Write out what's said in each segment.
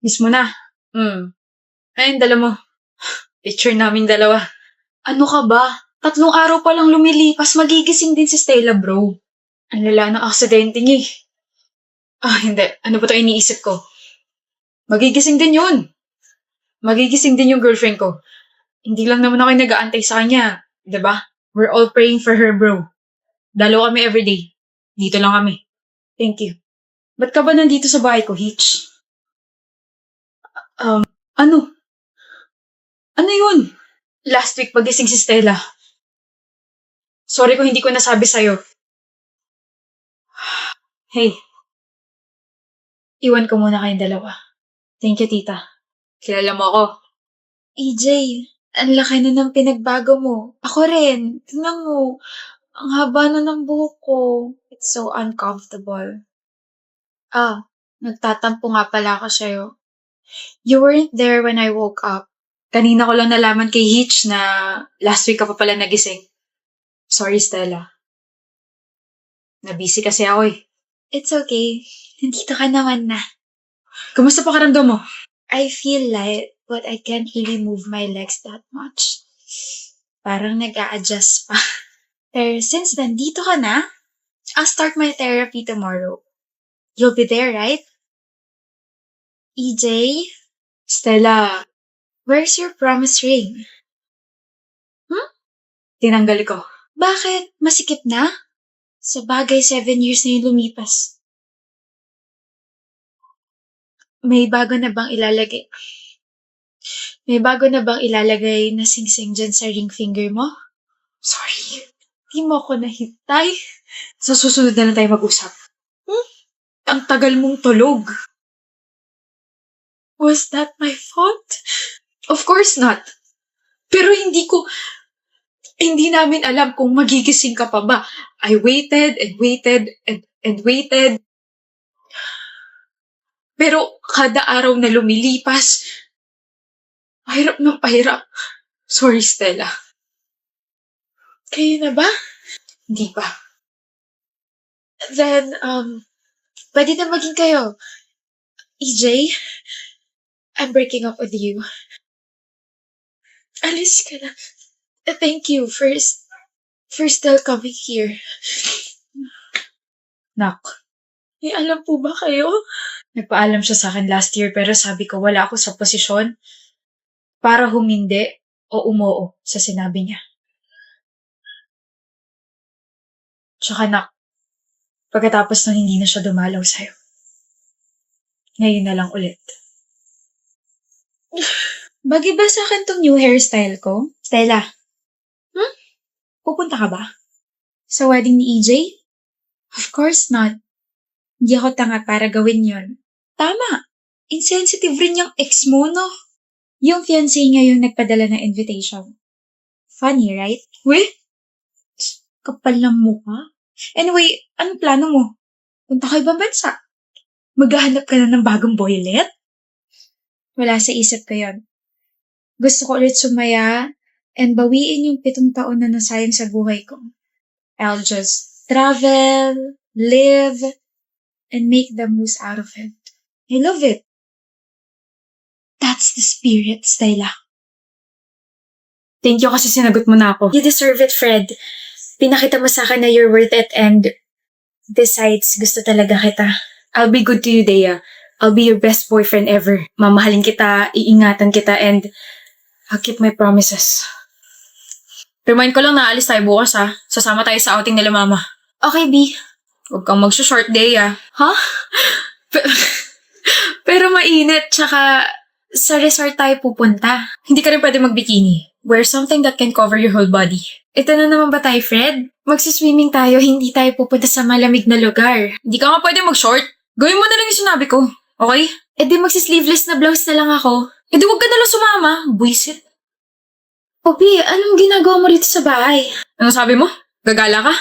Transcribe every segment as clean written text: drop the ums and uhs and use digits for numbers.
Mismo na. Ayun, dala mo. Picture namin dalawa. Ano ka ba? 3 araw pa lang lumilipas, magigising din si Stella, bro. Ang lala ng aksidente niya eh. Hindi. Ano ba ito iniisip ko? Magigising din yun. Magigising din yung girlfriend ko. Hindi lang naman ako nag-aantay sa kanya. 'Di ba? We're all praying for her, bro. Dalaw kami everyday. Dito lang kami. Thank you. Ba't ka ba nandito sa bahay ko, Hitch? Ano? Ano yun? Last week pagising si Stella. Sorry kung hindi ko nasabi sa'yo. Hey, iwan ko muna kayong dalawa. Thank you, tita. Kilala mo ako. EJ, ang laki na ng pinagbago mo. Ako rin. Tingnan mo. Ang haba na ng buhok ko. It's so uncomfortable. Nagtatampo nga pala ako sa'yo. You weren't there when I woke up. Kanina ko lang nalaman kay Hitch na last week ka pa pala nagising. Sorry, Stella. Nabisi kasi ako eh. It's okay. Nandito ka naman na. Kumusta pakiramdam mo? I feel light, but I can't really move my legs that much. Parang nag-a-adjust pa. Pero since nandito ka na, I'll start my therapy tomorrow. You'll be there, right? EJ? Stella, where's your promise ring? Tinanggal ko. Bakit? Masikip na? Sa bagay, 7 years na yung lumipas. May bago na bang ilalagay? May bago na bang ilalagay na sing-sing dyan sa ring finger mo? Sorry. Di mo ako nahintay. Sa susunod na lang tayo mag-usap. Ang tagal mong tulog. Was that my fault? Of course not. Pero hindi namin alam kung magigising ka pa ba. I waited and waited and waited. Pero kada araw na lumilipas, pahirap ng pahirap. Sorry, Stella. Kayo na ba? Hindi pa. Then, pwede na maging kayo. EJ, I'm breaking up with you. Alis ka na. Thank you for still coming here. Nak, may alam po ba kayo? Nagpaalam siya sa akin last year pero sabi ko wala ako sa posisyon para humindi o umoo sa sinabi niya. Tsaka nak, pagkatapos nun hindi na siya dumalaw sa'yo. Ngayon na lang ulit. Bagay ba sa akin tong new hairstyle ko? Stella, pupunta ka ba? Sa wedding ni EJ? Of course not. Hindi ako tanga para gawin yon. Tama. Insensitive rin yung ex mo, no? Yung fiancé niya yung nagpadala ng invitation. Funny, right? Weh? Kapal ng mukha. Anyway, anong plano mo? Punta ka ibang bansa? Maghahanap ka na ng bagong boylet? Wala sa isip ko yon. Gusto ko ulit sumaya and bawiin yung 7 taon na nasayang sa buhay ko. I'll just travel, live, and make the most out of it. I love it. That's the spirit, Stella. Thank you kasi sinagot mo na ako. You deserve it, Fred. Pinakita mo sa akin na you're worth it and besides, gusto talaga kita. I'll be good to you, Dea. I'll be your best boyfriend ever. Mamahalin kita, iingatan kita, and I'll keep my promises. Remind ko lang na alis tayo bukas ha. Sasama tayo sa outing nila mama. Okay, B. Huwag kang mag-short day ah. Huh? Pero mainit, tsaka sa resort tayo pupunta. Hindi ka rin pwede mag-bikini. Wear something that can cover your whole body. Ito na naman ba tayo, Fred? Magsiswimming tayo, hindi tayo pupunta sa malamig na lugar. Hindi ka nga pwede mag-short. Gawin mo na lang yung sinabi ko. Okay? Di magsi-sleeveless na blouse na lang ako. Di wag ka na lang sumama. Buisit. Poppy, anong ginagawa mo rito sa bahay? Ano sabi mo? Gagala ka?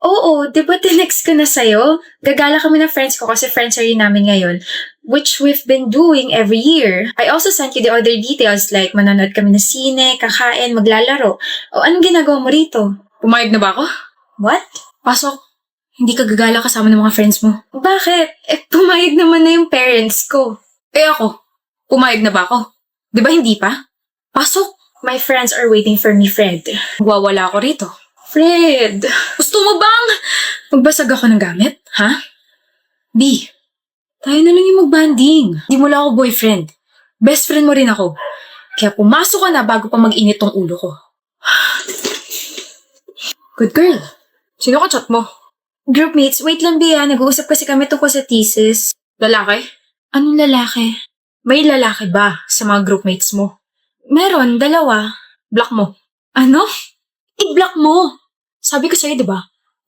Oo, di ba tinext ko na sa'yo? Gagala kami ng friends ko kasi friends rin namin ngayon, which we've been doing every year. I also sent you the other details like manonood kami ng sine, kakain, maglalaro. O anong ginagawa mo rito? Pumayag na ba ako? What? Pasok. Hindi ka gagala kasama ng mga friends mo. Bakit? Pumayag naman na yung parents ko. Ako. Pumayag na ba ako? Di ba hindi pa? Pasok! My friends are waiting for me, Fred. Wawala ako rito. Fred! Gusto mo bang magbasag ako ng gamit? Ha? B, tayo na lang yung magbanding. Di mo lang ako boyfriend. Best friend mo rin ako. Kaya pumasok ka na bago pa mag-init tong ulo ko. Good girl. Sino ka chat mo? Groupmates, wait lang Bea. Nag-uusap kasi kami tungkol sa thesis. Lalaki? Anong lalaki? May lalaki ba sa mga groupmates mo? Meron, 2. Block mo. Ano? I-block mo! Sabi ko sa'yo, diba?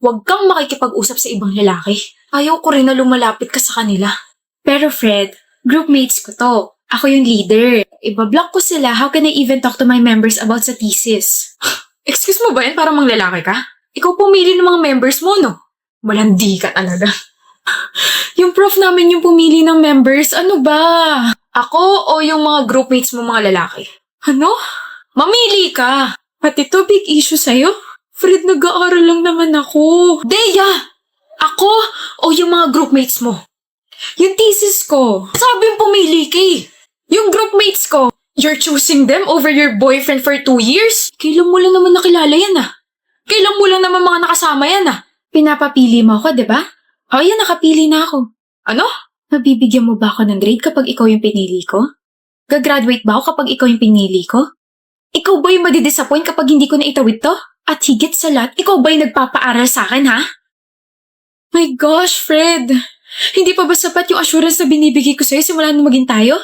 Huwag kang makikipag-usap sa ibang lalaki. Ayaw ko rin na lumalapit ka sa kanila. Pero Fred, groupmates ko to. Ako yung leader. Iba-block ko sila. How can I even talk to my members about sa thesis? Excuse mo ba yan? Parang mang lalaki ka? Ikaw pumili ng mga members mo, no? Malandi ka talaga. Yung prof namin yung pumili ng members. Ano ba? Ako o yung mga groupmates mo mga lalaki? Ano? Mamili ka! At ito, big issue sa'yo? Fred, nag-aaral lang naman ako. Deya! Ako o yung mga groupmates mo? Yung thesis ko. Sabi yung pumili ka eh. Yung groupmates ko. You're choosing them over your boyfriend for 2 years? Kailan mo lang naman nakilala yan ah? Kailan mo lang naman mga nakasama yan ah? Pinapapili mo ako, diba? O yan, nakapili na ako. Ano? Mabibigyan mo ba ako ng grade kapag ikaw yung pinili ko? Gagraduate ba ako kapag ikaw yung pinili ko? Ikaw ba yung madidisappoint kapag hindi ko na itawid to? At higit sa lahat, ikaw ba yung nagpapaaral sa akin, ha? My gosh, Fred! Hindi pa ba sapat yung assurance na binibigay ko sa'yo simula nung maging tayo?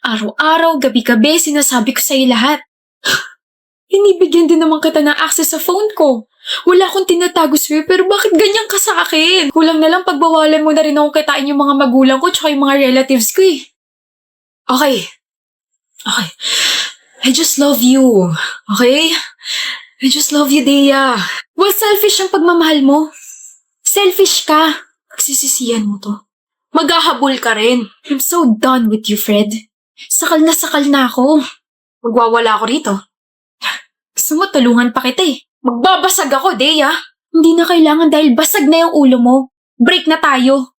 Araw-araw, gabi-gabi, sinasabi ko sa'yo lahat. Hinibigyan din naman kita ng access sa phone ko. Wala akong tinatago sa'yo, pero bakit ganyan ka sa akin? Kulang na lang pagbawalan mo na rin akong kitain yung mga magulang ko tsaka yung mga relatives ko eh. Okay. I just love you. Okay? I just love you, Dea. Well, selfish ang pagmamahal mo. Selfish ka. Pagsisisihan mo to. Maghahabol ka rin. I'm so done with you, Fred. Sakal na ako. Magwawala ako rito. Gusto mo, tulungan pa kita eh. Magbabasag ako, Dea. Hindi na kailangan dahil basag na yung ulo mo. Break na tayo.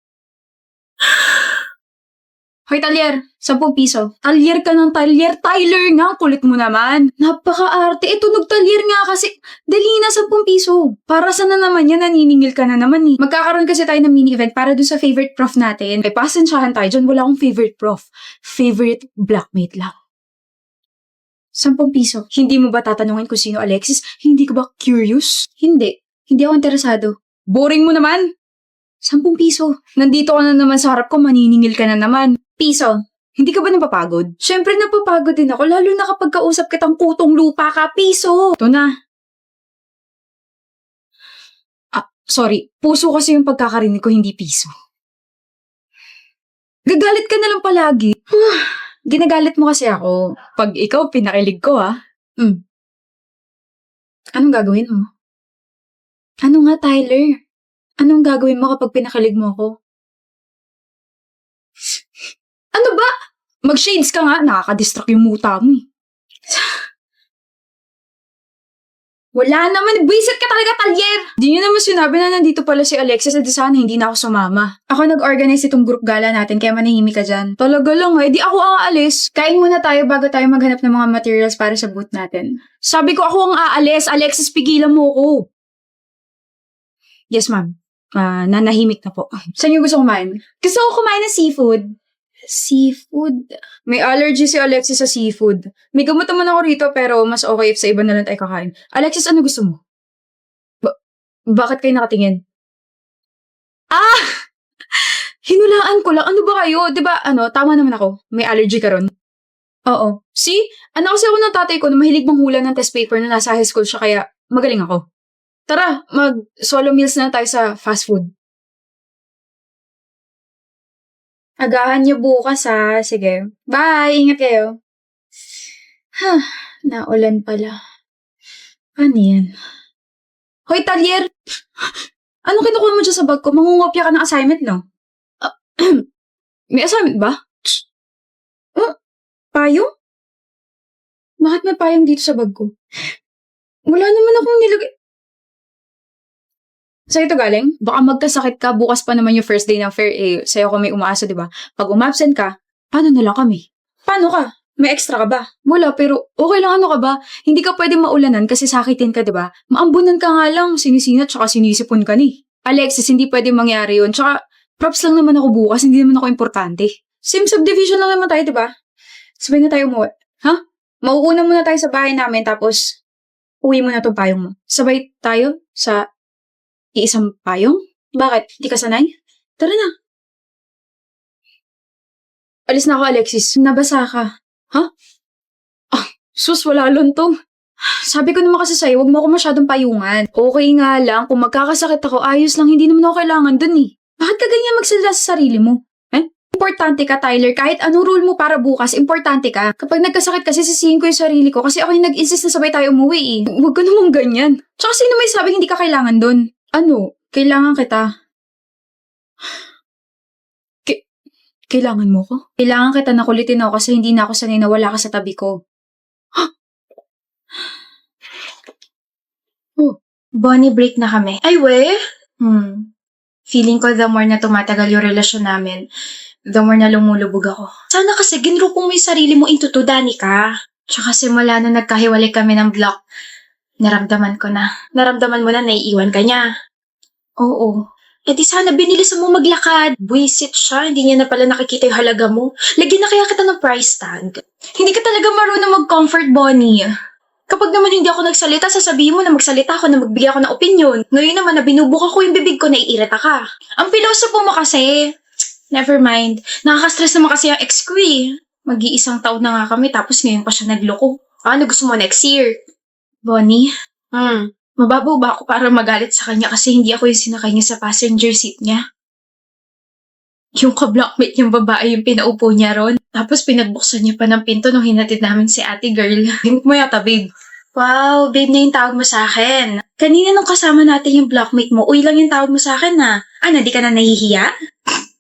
Hoy, Talyer, 10 piso. Talyer ka ng talyer. Tyler nga, kulit mo naman. Napaka-arte. Tunog talyer nga kasi. Dali na, 10 piso. Para saan na naman yan? Naniningil ka na naman eh. Magkakaroon kasi tayo ng mini-event para dun sa favorite prof natin. Ay, pasensyahan tayo dyan. Wala akong favorite prof. Favorite blockmate lang. 10 piso. Hindi mo ba tatanungin kung sino Alexis? Hindi ka ba curious? Hindi. Hindi ako interesado. Boring mo naman. 10 piso. Nandito ka na naman sa harap ko, maniningil ka na naman. Piso. Hindi ka ba napapagod? Siyempre napapagod din ako, lalo na kapag kausap kitang kutong lupa ka. Piso. Ito na. Sorry. Puso kasi yung pagkakarinig ko, hindi piso. Gagalit ka na lang palagi. Ginagalit mo kasi ako. Pag ikaw, pinakilig ko Anong gagawin mo? Ano nga, Tyler? Anong gagawin mo kapag pinakilig mo ako? Ano ba? Mag-shades ka nga, nakaka-distract yung muta mo eh. Wala naman, buwisit ka talaga, Talyer! Di nyo naman sinabi na nandito pala si Alexis at sana hindi na ako sumama. Ako nag-organize itong group gala natin kaya manahimik ka dyan. Talaga lang di ako ang aalis. Kain muna tayo bago tayo maghanap ng mga materials para sa booth natin. Sabi ko ako ang aalis, Alexis, pigilan mo ako. Yes, ma'am. Nanahimik na po. Saan yung gusto kumain? Gusto ko kumain ng seafood. Seafood? May allergy si Alexis sa seafood. May gamot naman ako rito pero mas okay if sa iba na lang tayo kakain. Alexis, ano gusto mo? Bakit kayo nakatingin? Hinulaan ko lang. Ano ba kayo? Diba, tama naman ako. May allergy ka ron? Oo. See? Anak kasi ako ng tatay ko na mahilig manghula ng test paper na nasa high school siya kaya magaling ako. Tara, mag-solo meals na tayo sa fast food. Agahan niyo bukas ha. Sige. Bye! Ingat kayo. Naulan pala. Ano yan? Hoy, Talyer! Anong kinukuha mo dyan sa bag ko? Mangungopia ka ng assignment, no? May assignment ba? Payong? Bakit may payong dito sa bag ko? Wala naman akong nilagay. Sa'yo ito galing? Baka magkasakit ka, bukas pa naman yung first day ng fair sa'yo ko may umaasa, di ba? Pag umabsent ka, paano na lang kami? Paano ka? May extra ka ba? Wala, pero okay lang, ano ka ba? Hindi ka pwede maulanan kasi sakitin ka, di ba? Maambunan ka nga lang, sinisinat tsaka sinisipon ka ni. Alexis, hindi pwede mangyari yun. Tsaka, props lang naman ako bukas, hindi naman ako importante. Same subdivision lang naman tayo, di ba? Sabay na tayo umuwi. Ha? Mauuna muna tayo sa bahay namin, tapos uwi mo na tong payong mo. Sabay tayo sa iisang payong? Bakit? Hindi ka sanay? Tara na. Alis na ako, Alexis. Nabasa ka. Ha? Ah, sus, wala lontong. Sabi ko naman kasi sa'yo, huwag mo ako masyadong payungan. Okay nga lang, kung magkakasakit ako, ayos lang, hindi naman ako kailangan dun eh. Bakit ka ganyan magsalita sa sarili mo? Importante ka, Tyler. Kahit anong rule mo para bukas, importante ka. Kapag nagkasakit kasi, sisihin ko yung sarili ko kasi ako yung nag-insist na sabay tayo umuwi eh. Huwag ka namang ganyan. Tsaka sino may sabing hindi ka kailangan dun? Ano? Kailangan kita. Kailangan mo ko? Kailangan kita na kulitin ako kasi hindi na ako sanay na wala ka sa tabi ko. Bonnie, break na kami. Ay, we? Feeling ko the more na tumatagal yung relasyon namin, the more na lumulubog ako. Sana kasi ginrupong mo yung sarili mo into to, Danica. Tsaka simula na nagkahiwalay kami ng block, naramdaman ko na. Naramdaman mo na naiiwan ka niya. Oo. Eh di sana binilisan mo maglakad. Buisit siya, hindi niya na pala nakikita yung halaga mo. Lagyan na kaya kita ng price tag. Hindi ka talaga marunong mag-comfort, Bonnie. Kapag naman hindi ako nagsalita, sasabihin mo na magsalita ako na magbigay ako ng opinion. Ngayon naman na binubuka ko yung bibig ko, naiirita ka. Ang pilosopo mo kasi. Never mind. Nakaka-stress naman kasi yung ex ko eh. Mag-iisang taon na nga kami tapos ngayon pa siya nagloko. Ano gusto mo next year? Bonnie? Mababaw ba ako para magalit sa kanya kasi hindi ako yung sinakay niya sa passenger seat niya? Yung ka-blockmate niyang babae yung pinaupo niya ron. Tapos pinagbuksan niya pa ng pinto nung hinatid namin si ate girl. Himot mo yata, babe. Wow, babe na yung tawag mo sa akin. Kanina nung kasama natin yung blockmate mo, uy lang yung tawag mo sa akin na. Ano, di ka na nahihiya?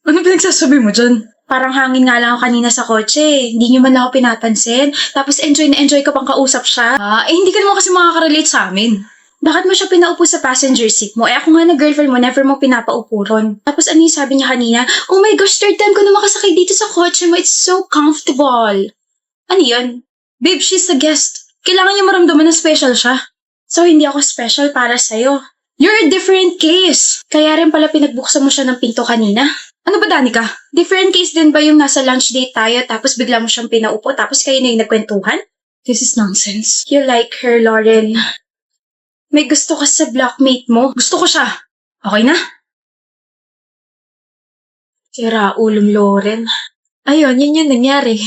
Ano pinagsasabi mo dyan? Parang hangin nga lang ako kanina sa kotse. Hindi niyo man ako pinapansin. Tapos enjoy na enjoy ka pang kausap siya. Hindi ka naman kasi makaka-relate sa amin. Bakit mo siya pinaupo sa passenger seat mo? Ako nga na girlfriend mo, never mo pinapaupo ron. Tapos ano yung sabi niya kanina? Oh my gosh, third time ko na makasakay dito sa kotse mo. It's so comfortable. Ano yun? Babe, she's a guest. Kailangan niya maramdaman na special siya. So, hindi ako special para sa'yo. You're a different case. Kaya rin pala pinagbuksan mo siya ng pinto kanina. Ano ba, Danica? Different case din ba yung nasa lunch date tayo tapos bigla mo siyang pinaupo tapos kayo na yung nagkwentuhan? This is nonsense. You like her, Lauren. May gusto ka sa blockmate mo? Gusto ko siya. Okay na? Sira ulong Lauren. Ayun, yun yung nangyari.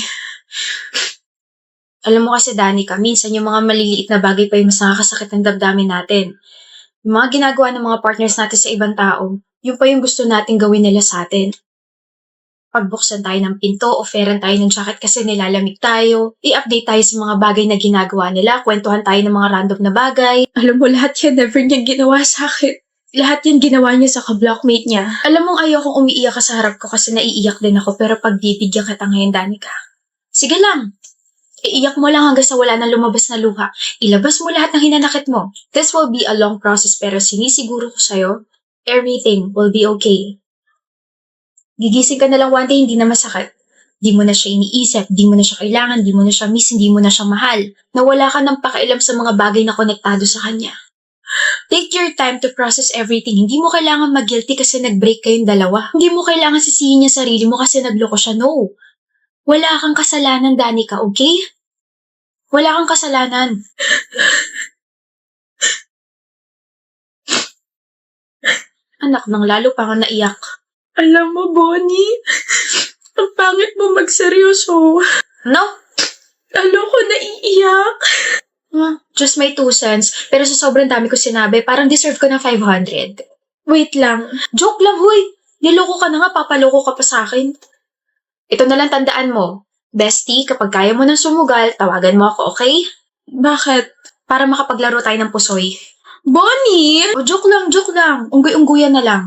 Alam mo kasi, Danica, minsan yung mga maliliit na bagay pa yung mas nakakasakit ng damdamin natin. Yung mga ginagawa ng mga partners natin sa ibang tao, yun pa yung gusto natin gawin nila sa atin. Pagbuksan tayo ng pinto, offeran tayo ng jacket kasi nilalamig tayo, i-update tayo sa mga bagay na ginagawa nila, kwentuhan tayo ng mga random na bagay. Alam mo, lahat yan never niyang ginawa sa akin. Lahat yan ginawa niya sa ka-blockmate niya. Alam mong ayokong umiiyak ka sa harap ko kasi naiiyak din ako pero pagbibigyan kita ngayon, Danica. Sige lang. Iiyak mo lang hanggang sa wala na lumabas na luha. Ilabas mo lahat ng hinanakit mo. This will be a long process pero sinisiguro ko sa'yo, everything will be okay. Gigising ka na lang one day, hindi na masakit. Di mo na siya iniisip, di mo na siya kailangan, di mo na siya miss, hindi mo na siya mahal. Nawala ka ng pakialam sa mga bagay na konektado sa kanya. Take your time to process everything. Hindi mo kailangan mag-guilty kasi nag-break kayong dalawa. Hindi mo kailangan sisihin yung sarili mo kasi nagloko siya. No. Wala kang kasalanan, Danica, okay? Wala kang kasalanan. Anak nang lalo pa nga naiyak. Alam mo, Bonnie, ang pangit mo magseryoso. No? Ko naiiyak. Just my 2 cents. Pero sa sobrang dami ko sinabi, parang deserve ko ng 500. Wait lang. Joke lang, huy. Niloko ka na nga, papaloko ka pa sa akin. Ito na lang tandaan mo. Bestie, kapag kaya mo ng sumugal, tawagan mo ako, okay? Bakit? Para makapaglaro tayo ng pusoy. Bonnie! Joke lang. Unggoy-ungguyan na lang.